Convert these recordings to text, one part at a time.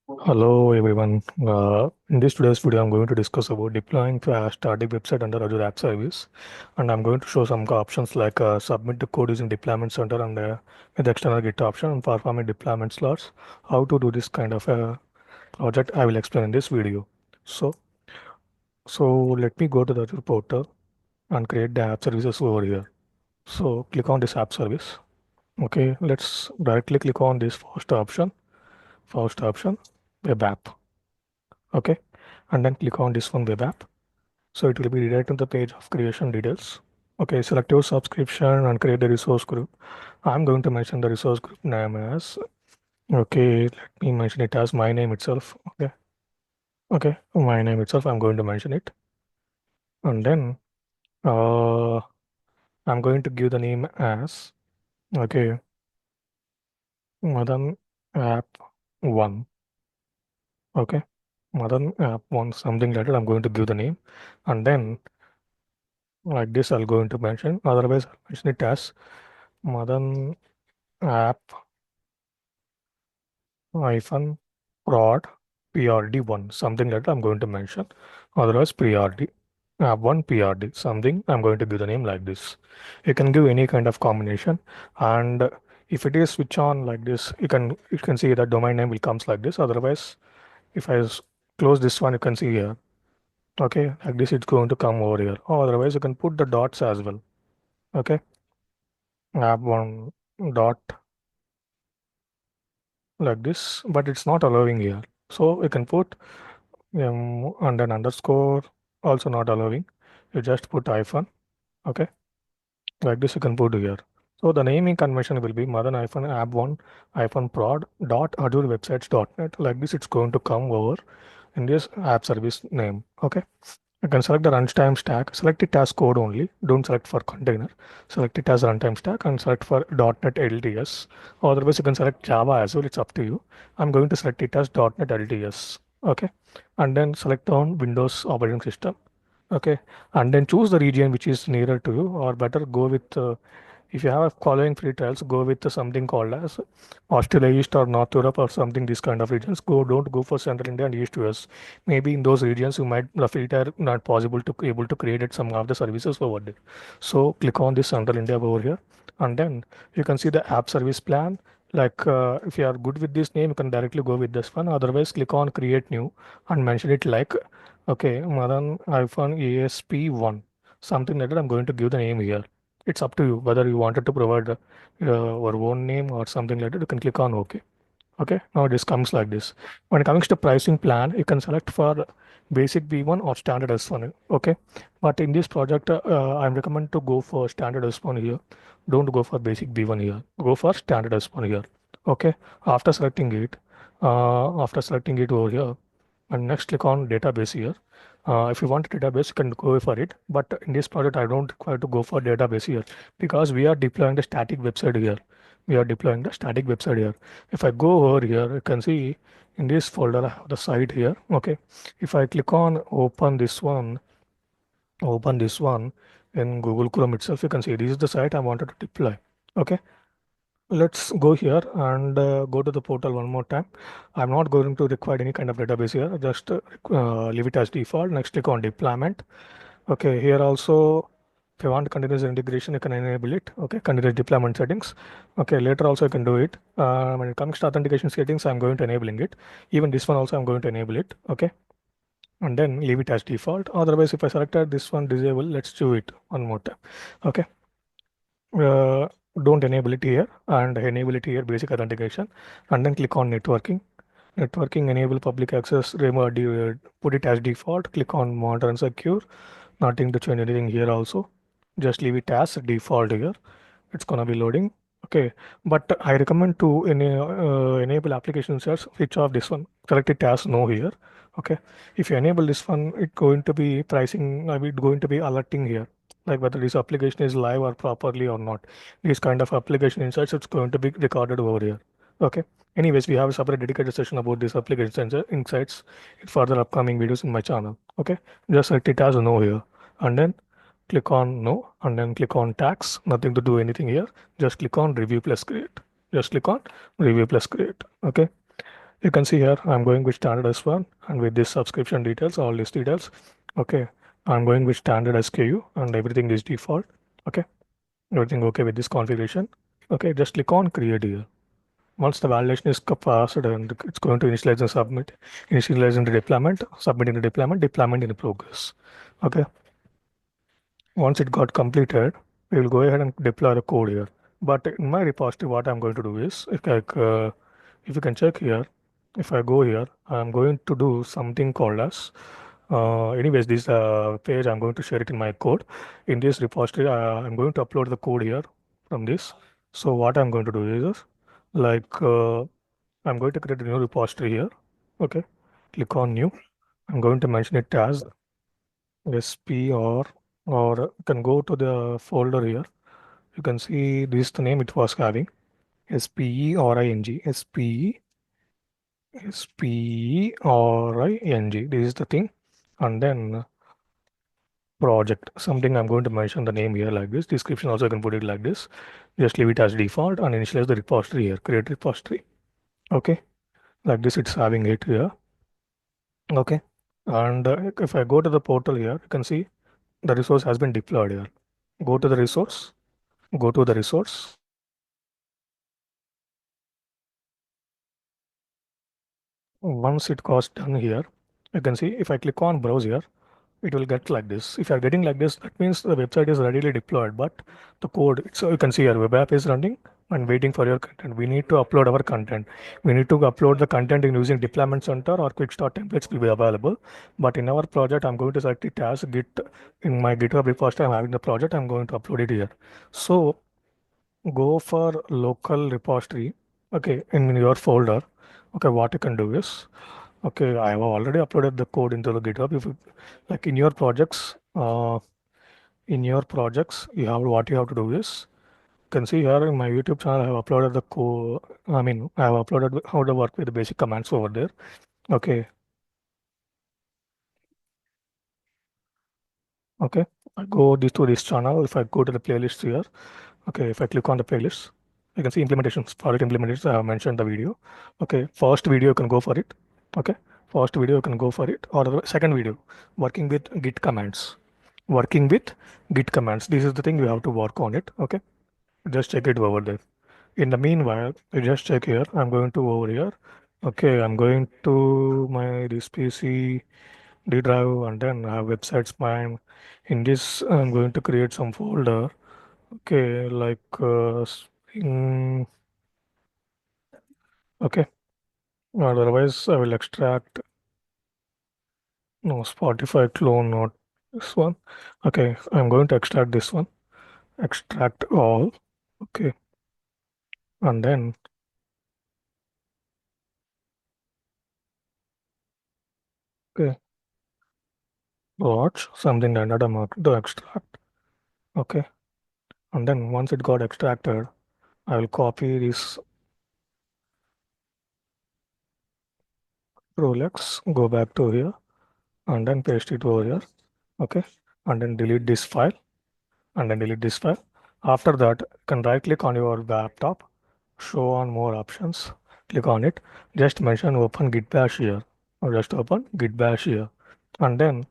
Hello everyone. In this today's video, I'm going to discuss about deploying to a static website under Azure App Service, and I'm going to show some options like submit the code using deployment center and with external Git option and performing deployment slots. How to do this kind of a project, I will explain in this video. So, so let me go to the Azure portal and create the app services over here. So click on this app service. Okay, let's directly click on this first option, web app. Okay, and then click on this one, web app. So it will be redirected to the page of creation details. Okay, select your subscription and create the resource group. I'm going to mention the resource group name as, okay, let me mention it as my name itself. Okay, my name itself, I'm going to mention it. And then uh, I'm going to give the name as, okay, Madan app 1. Okay, Madan app 1, something like that. I'm going to give the name. And then like this, I'll going to mention. Otherwise, I'll mention it as Madan app hyphen prod prd1, something like that I'm going to mention. Otherwise, prd app1 prd, something I'm going to give the name like this. You can give any kind of combination, and if it is switch on like this, you can see that domain name will comes like this. Otherwise, if close this one, you can see here. Okay, like this, it's going to come over here. Or otherwise, you can put the dots as well. Okay, app1 dot like this, but it's not allowing here. So you can put and then underscore, also not allowing. You just put hyphen. Okay, like this you can put here. So the naming convention will be madan hyphen app1 hyphen prod dot azure websites dot net. Like this, it's going to come over in this app service name. Okay. You can select the runtime stack, select it as code only, don't select for container. Select it as runtime stack and select for .NET LTS. Otherwise, you can select Java as well, it's up to you. I'm going to select it as .NET LTS. Okay. And then select on Windows operating system. Okay. And then choose the region which is nearer to you, or better go with if you have following free trials, go with something called as Australia East or North Europe or something, these kind of regions. Don't go for Central India and East US. Maybe in those regions you might the free trial not possible to able to create some of the services over there. So click on this Central India over here, and then you can see the app service plan. Like if you are good with this name, you can directly go with this one. Otherwise, click on create new and mention it like, okay, Madan iPhone ASP1, something like that. I'm going to give the name here. It's up to you whether you wanted to provide your own name or something like that. You can click on OK. Okay, now this comes like this. When it comes to pricing plan, you can select for basic V1 or standard S1. Okay, but in this project, I'm recommend to go for standard S1 here. Don't go for basic V1 here. Go for standard S1 here. Okay, after selecting it over here, and next click on database here. If you want a database, you can go for it. But in this project, I don't require to go for database here because we are deploying the static website here. We are deploying the static website here. If I go over here, you can see in this folder, I have the site here. Okay. If I click on open this one in Google Chrome itself, you can see this is the site I wanted to deploy. Okay. Let's go here and go to the portal one more time. I'm not going to require any kind of database here. Just leave it as default. Next, click on deployment. Okay, here also, if you want continuous integration, you can enable it. Okay, continuous deployment settings. Okay, later also you can do it. When it comes to authentication settings, I'm going to enabling it. Even this one also I'm going to enable it. Okay, and then leave it as default. Otherwise, if I selected this one disable, let's do it one more time. Okay, uh, don't enable it here and enable it here, basic authentication, and then click on networking. Networking, enable public access, put it as default, click on monitor and secure. Nothing to change anything here also. Just leave it as default here. It's gonna be loading. Okay, but I recommend to enable application search, switch off this one. Select it as no here. Okay, if you enable this one, it's going to be pricing. It's going to be alerting here, like whether this application is live or properly or not. This kind of application insights, it's going to be recorded over here. Okay. Anyways, we have a separate dedicated session about this application insights in further upcoming videos in my channel. Okay, just select it as a no here, and then click on no, and then click on tax. Nothing to do anything here. Just click on review plus create. Just click on review plus create. Okay. You can see here I'm going with standard S1 and with this subscription details, all these details. Okay, I'm going with standard SKU and everything is default. Okay, everything okay with this configuration. Okay, just click on create here. Once the validation is passed and it's going to initialize and submit, initialize in the deployment, submit in the deployment, deployment in the progress. Okay, once it got completed, we will go ahead and deploy the code here. But in my repository, what I'm going to do is, if you can check here, if I go here, I'm going to do something called as, anyways, this page, I'm going to share it in my code. In this repository, I'm going to upload the code here from this. So what I'm going to do is, like, I'm going to create a new repository here. Okay, click on new. I'm going to mention it as SP or you can go to the folder here. You can see this is the name it was having. SPERING. SPERING. This is the thing. And then project. Something I'm going to mention the name here like this. Description also I can put it like this. Just leave it as default and initialize the repository here. Create repository. Okay. Like this it's having it here. Okay. And if I go to the portal here, you can see the resource has been deployed here. Go to the resource. Go to the resource. Once it got done here, you can see if I click on browse here, it will get like this. If you are getting like this, that means the website is readily deployed, but the code, so you can see here, web app is running and waiting for your content. We need to upload our content. We need to upload the content in using deployment center or quick start templates will be available. But in our project, I'm going to select it as Git. In my GitHub repository, I'm having the project, I'm going to upload it here. So go for local repository. Okay, in your folder. Okay, what you can do is, okay, I have already uploaded the code into the GitHub. If you, like in your projects, you have what you have to do is, you can see here in my YouTube channel, I have uploaded the code. I mean, I have uploaded how to work with the basic commands over there. Okay, okay. I go this to this channel. If I go to the playlist here, okay, if I click on the playlist, you can see implementations, project implementations. I have mentioned the video. Okay, first video you can go for it. Okay, first video you can go for it, or the second video, working with Git commands. Working with Git commands. This is the thing you have to work on it. Okay, just check it over there. In the meanwhile, you just check here. I'm going to over here. Okay, I'm going to my this PC D drive and then I have websites mine. In this, I'm going to create some folder. Okay, like okay. Otherwise, I will extract no Spotify clone, not this one. Okay, I'm going to extract this one. Extract all. Okay, and then okay, watch something like that. I'm going to extract. Okay, and then once it got extracted, I will copy this Rolex, go back to here, and then paste it over here. Okay, and then delete this file, and then delete this file. After that, you can right click on your laptop, show on more options, click on it, just mention open git bash here, or just open git bash here, and then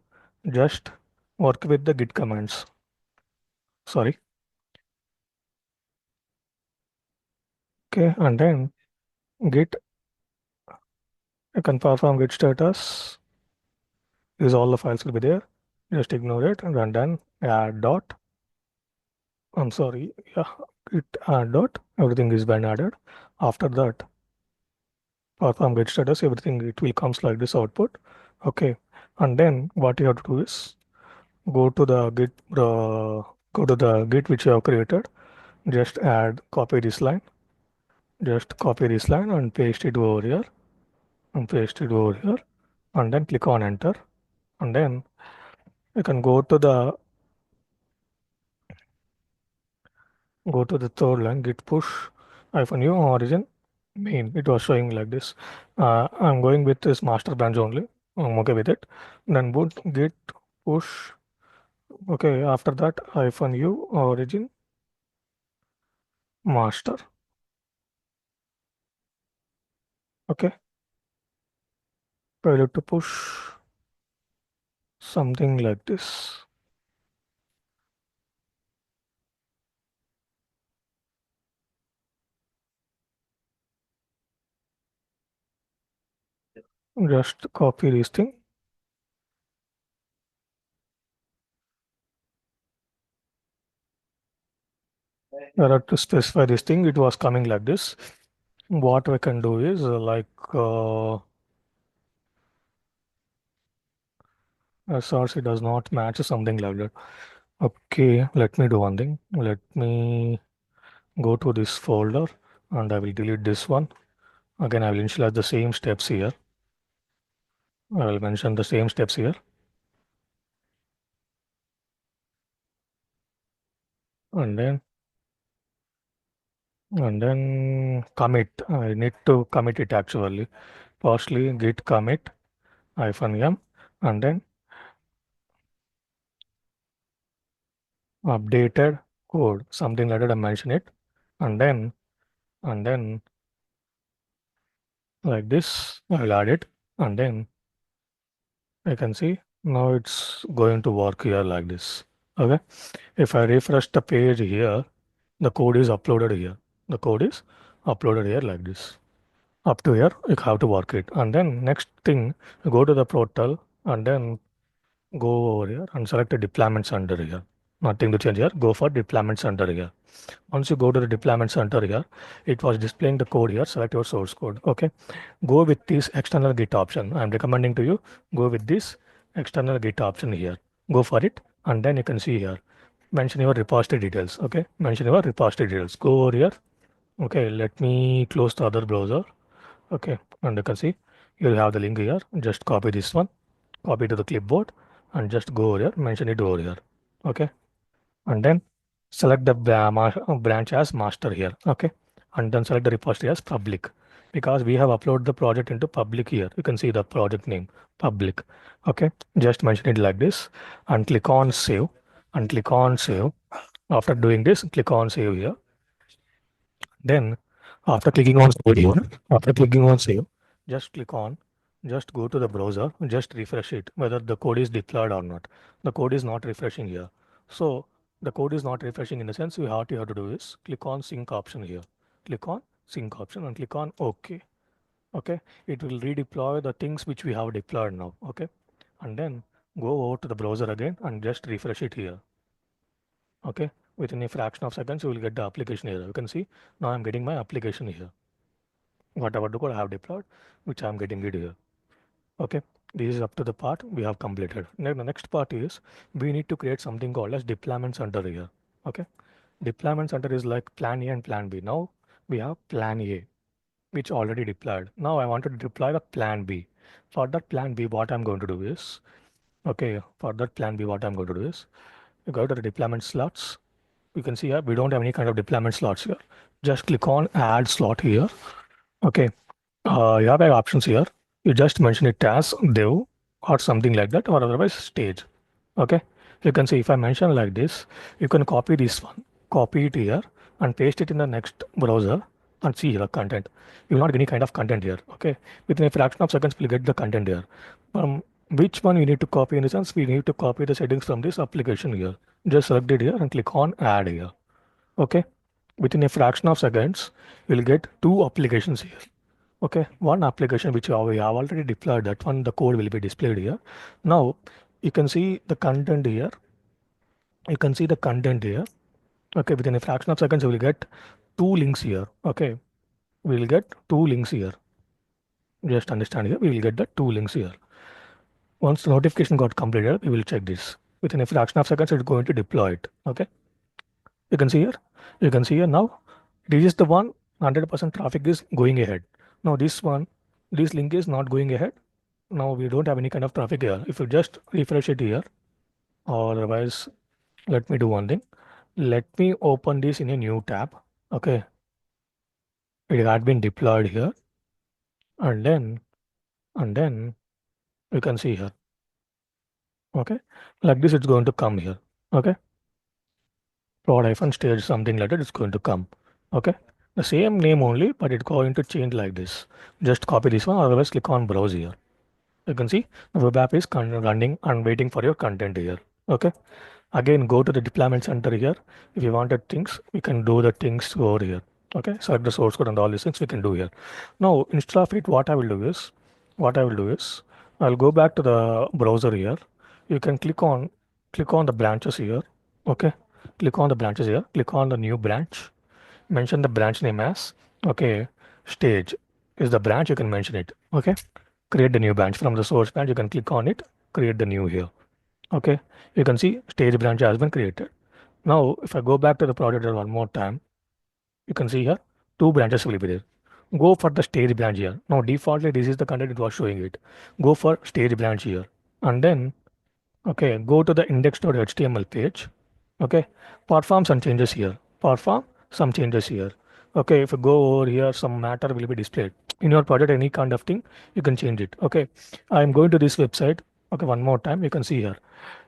just work with the git commands. Sorry. Okay, and then git, you can perform git status. These all the files will be there. Just ignore it and then add dot. I'm sorry, yeah, git add dot. Everything is been added. After that, perform git status. Everything it will comes like this output. Okay, and then what you have to do is go to the git. Go to the git which you have created. Just add copy this line. Just copy this line and paste it over here. And paste it over here. And then click on enter. And then you can go to the third line, git push hyphen u origin main. It was showing like this. I'm going with this master branch only. I'm okay with it. Then boot git push. Okay, after that hyphen u origin master. Okay, failure to push, something like this. Just copy this thing. To specify this thing, it was coming like this. What we can do is SRC does not match something like that. Okay, let me do one thing. Let me go to this folder and I will delete this one. Again, I will initialize the same steps here. I will mention the same steps here. And then commit. I need to commit it actually. Firstly, git commit -m and then updated code, something like that. I mention it, and then like this, I will add it, and then I can see now it's going to work here like this. Okay. If I refresh the page here, the code is uploaded here. The code is uploaded here like this. Up to here, you have to work it. And then next thing, go to the portal and then go over here and select the deployment center here. Nothing to change here. Go for deployment center here. Once you go to the deployment center here, it was displaying the code here. Select your source code. Okay. Go with this external Git option. I'm recommending to you go with this external Git option here. Go for it, and then you can see here. Mention your repository details. Okay. Mention your repository details. Go over here. Okay. Let me close the other browser. Okay. And you can see you'll have the link here. Just copy this one, copy to the clipboard, and just go over here. Mention it over here. Okay. And then select the branch as master here. Okay. And then select the repository as public, because we have uploaded the project into public here. You can see the project name public. Okay. Just mention it like this and click on save and click on save. After doing this, click on save here. Then after clicking on save here, after clicking on save, just click on, just go to the browser, just refresh it, whether the code is deployed or not. The code is not refreshing here. So the code is not refreshing in the sense what you have to do is click on sync option here. Click on sync option and click on OK. Okay. It will redeploy the things which we have deployed now. Okay. And then go over to the browser again and just refresh it here. Okay. Within a fraction of seconds, you will get the application here. You can see now I'm getting my application here. Whatever the code I have deployed, which I'm getting it here. Okay. This is up to the part we have completed. Now the next part is we need to create something called as deployment center here. Okay. Deployment center is like plan A and plan B. Now we have plan A, which already deployed. Now I want to deploy the plan B. For that plan B, what I'm going to do is, okay, for that plan B, what I'm going to do is, you go to the deployment slots. You can see here, we don't have any kind of deployment slots here. Just click on add slot here. Okay. You have options here. You just mention it as dev or something like that, or otherwise stage. Okay. You can see if I mention like this, you can copy this one, copy it here and paste it in the next browser and see the content. You will not get any kind of content here. Okay. Within a fraction of seconds, we'll get the content here. Which one you need to copy in the sense, we need to copy the settings from this application here. Just select it here and click on add here. Okay. Within a fraction of seconds, you'll get two applications here. Okay, one application which we have already deployed, that one the code will be displayed here. Now you can see the content here. You can see the content here. Okay, within a fraction of seconds, you will get two links here. Okay, we will get two links here. Just understand here, we will get the two links here. Once the notification got completed, we will check this. Within a fraction of seconds, it's going to deploy it. Okay, you can see here. You can see here now. This is the one 100% traffic is going ahead. Now this one, this link is not going ahead. Now we don't have any kind of traffic here. If you just refresh it here, or otherwise, let me do one thing. Let me open this in a new tab. Okay, it had been deployed here, and then you can see here. Okay, like this, it's going to come here. Okay, prod-stage something like that. It's going to come. Okay, the same name only, but it's going to change like this. Just copy this one, otherwise click on browse here. You can see the web app is running and waiting for your content here. Okay. Again, go to the deployment center here. If you wanted things, we can do the things over here. Okay. Select the source code and all these things we can do here. Now, instead of it, what I will do is, I'll go back to the browser here. You can click on the branches here. Okay. Click on the branches here. Click on the new branch. Mention the branch name as, okay, stage is the branch. You can mention it. Okay. Create the new branch from the source branch. You can click on it, create the new here. Okay. You can see stage branch has been created. Now, if I go back to the project one more time, you can see here two branches will be there. Go for the stage branch here. Now, defaultly, this is the content it was showing it. Go for stage branch here. And then, okay, go to the index.html page. Okay. Perform some changes here. Perform some changes here. Okay. If you go over here, some matter will be displayed. In your project, any kind of thing, you can change it. Okay. I'm going to this website. Okay. One more time, you can see here.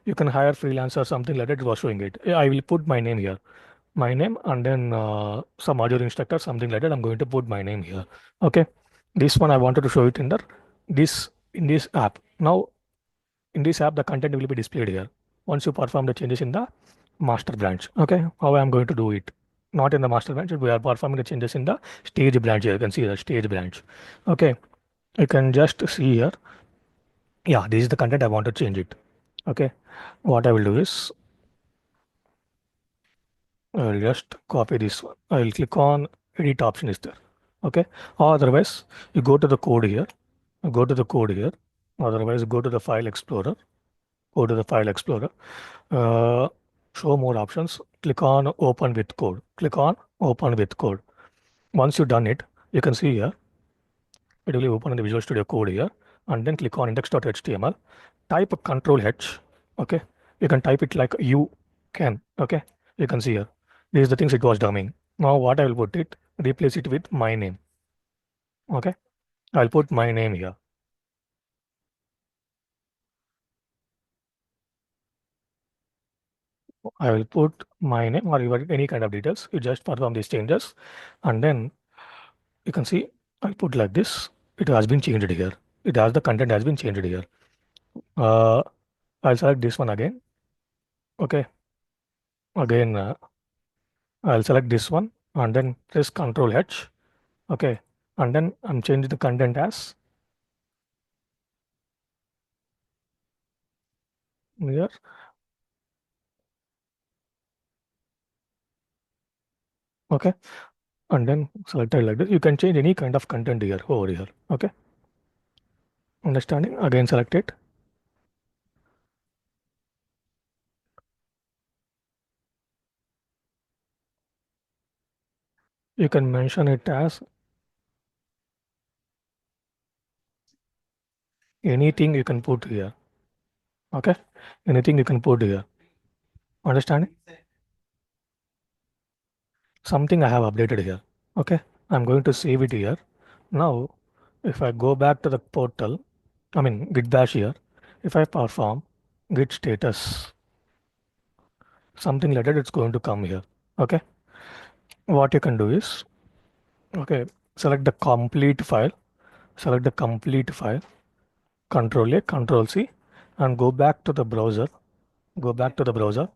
You can hire freelancer, something like that. It was showing it. I will put my name here. My name and then some audio instructor, something like that. I'm going to put my name here. Okay. This one I wanted to show it in the this in this app. Now in this app, the content will be displayed here. Once you perform the changes in the master branch. Okay. How I'm going to do it? Not in the master branch. We are performing the changes in the stage branch here. You can see the stage branch. Okay. You can just see here. Yeah, this is the content I want to change it. Okay. What I will do is I will just copy this one. I will click on edit option is there. Okay. Or otherwise, you go to the code here. Go to the code here. Otherwise, go to the file explorer. Go to the file explorer. Uh, Show more options. Click on open with code. Click on open with code. Once you've done it, you can see here, it will open in the Visual Studio Code here, and then click on index.html. Type control H. Okay. You can type it like you can. Okay. You can see here. These are the things it was dumbing. Now what I will put it, replace it with my name. Okay. I'll put my name here. I will put my name or any kind of details. You just perform these changes and then you can see I'll put like this. It has been changed here. It has the content has been changed here. Uh, I'll select this one again. Okay. Again, I'll select this one and then press Control H. Okay. And then I'm changing the content as here. Okay. And then select it like this. You can change any kind of content here over here. Okay. Understanding? Again, select it. You can mention it as anything you can put here. Okay. Anything you can put here. Understanding? Something I have updated here. Okay. I'm going to save it here. Now, if I go back to the portal, I mean git bash here, if I perform git status, something like that, it's going to come here. Okay. What you can do is, okay, select the complete file, select the complete file, Control A, Control C, and go back to the browser. Go back to the browser.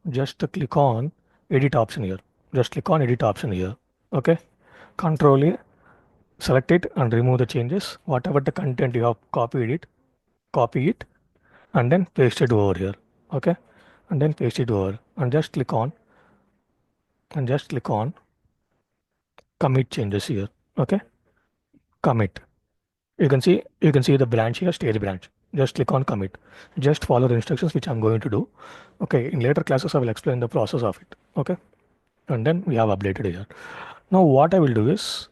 Just click on edit option here. Just click on edit option here. Okay. Control A, select it and remove the changes. Whatever the content you have copied it, copy it and then paste it over here. Okay. And then paste it over and just click on commit changes here. Okay. Commit. You can see the branch here, stage branch. Just click on commit. Just follow the instructions which I'm going to do. Okay. In later classes, I will explain the process of it. Okay. And then we have updated here. Now what I will do is,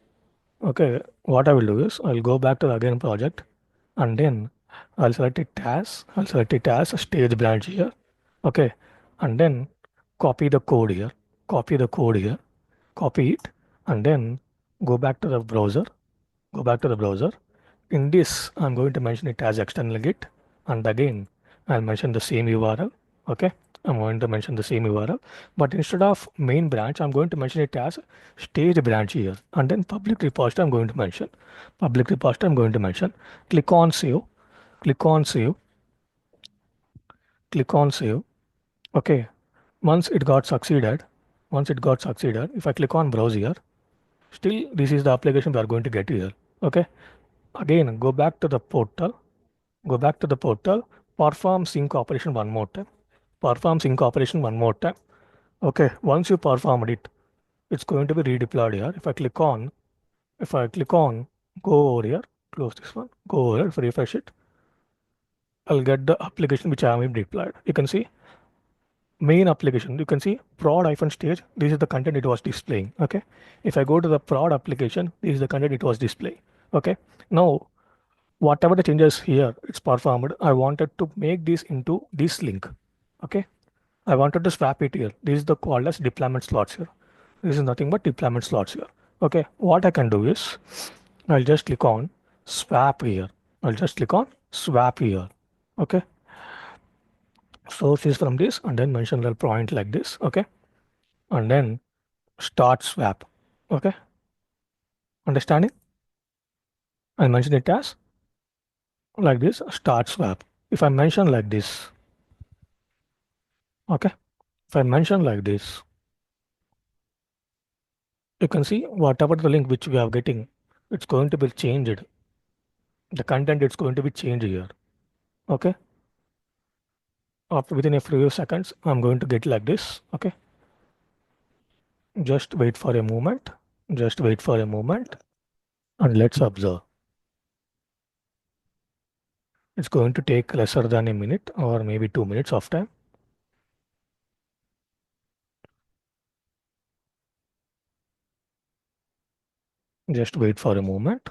okay, what I will do is I'll go back to the again project and then I'll select it as a stage branch here. Okay. And then copy the code here, copy the code here, copy it, and then go back to the browser, go back to the browser. In this, I'm going to mention it as external git, and again, I'll mention the same URL. Okay. I'm going to mention the same URL, but instead of main branch, I'm going to mention it as stage branch here, and then public repository I'm going to mention. Public repository I'm going to mention. Click on save. click on save, click on save. Okay, once it got succeeded, if I click on browse here, still this is the application we are going to get here. Okay, again go back to the portal, go back to the portal, perform sync operation one more time, perform sync operation one more time. Okay, once you performed it, it's going to be redeployed here. If I click on, go over here, close this one, go over here, if I refresh it, I'll get the application which I have deployed. You can see main application. You can see prod hyphen stage. This is the content it was displaying. Okay. If I go to the prod application, this is the content it was displaying. Okay. Now, whatever the changes here, it's performed. I wanted to make this into this link. Okay. I wanted to swap it here. This is the called as deployment slots here. This is nothing but deployment slots here. Okay. What I can do is I'll just click on swap here. I'll just click on swap here. Okay. Source is from this and then mention the point like this. Okay. And then start swap. Okay. Understanding? I mention it as like this start swap. If I mention like this, okay. If I mention like this, you can see whatever the link which we are getting, it's going to be changed. The content is going to be changed here. Okay. After within a few seconds, I'm going to get like this. Okay. Just wait for a moment. Just wait for a moment and let's observe. It's going to take lesser than a minute or maybe 2 minutes of time. Just wait for a moment.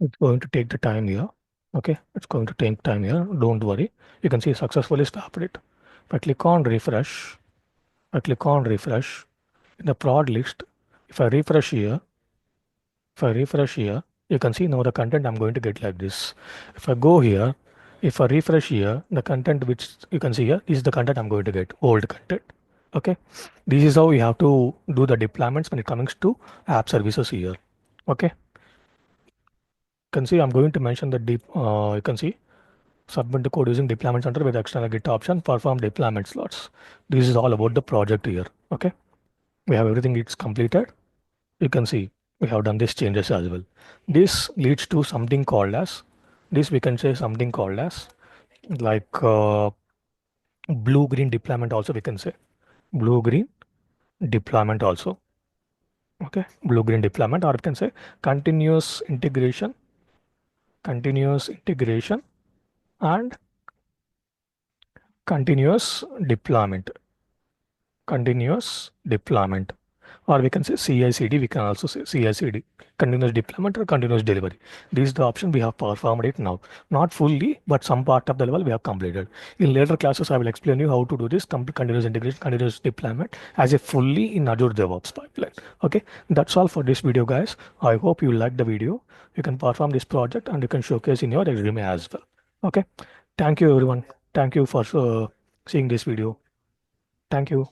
It's going to take the time here. Okay, it's going to take time here. Don't worry. You can see successfully stopped it. If I click on refresh, I click on refresh in the prod list. If I refresh here, if I refresh here, you can see now the content I'm going to get like this. If I go here, if I refresh here, the content which you can see here is the content I'm going to get, old content. Okay, this is how we have to do the deployments when it comes to app services here. Okay, you can see I'm going to mention the deep. You can see submit the code using deployment center with external Git option, perform deployment slots. This is all about the project here. Okay, we have everything it's completed. You can see we have done these changes as well. This leads to something called as this. We can say something called as like blue green deployment. Also, we can say blue green deployment also. Okay, blue green deployment, or we can say continuous integration, continuous integration, and continuous deployment, continuous deployment, or we can say CI/CD. We can also say CI/CD, continuous deployment or continuous delivery. This is the option we have performed it now. Not fully, but some part of the level we have completed. In later classes, I will explain you how to do this continuous integration, continuous deployment as a fully in Azure DevOps pipeline. Okay, that's all for this video, guys. I hope you liked the video. You can perform this project and you can showcase in your resume as well. Okay, thank you everyone. Thank you for seeing this video. Thank you.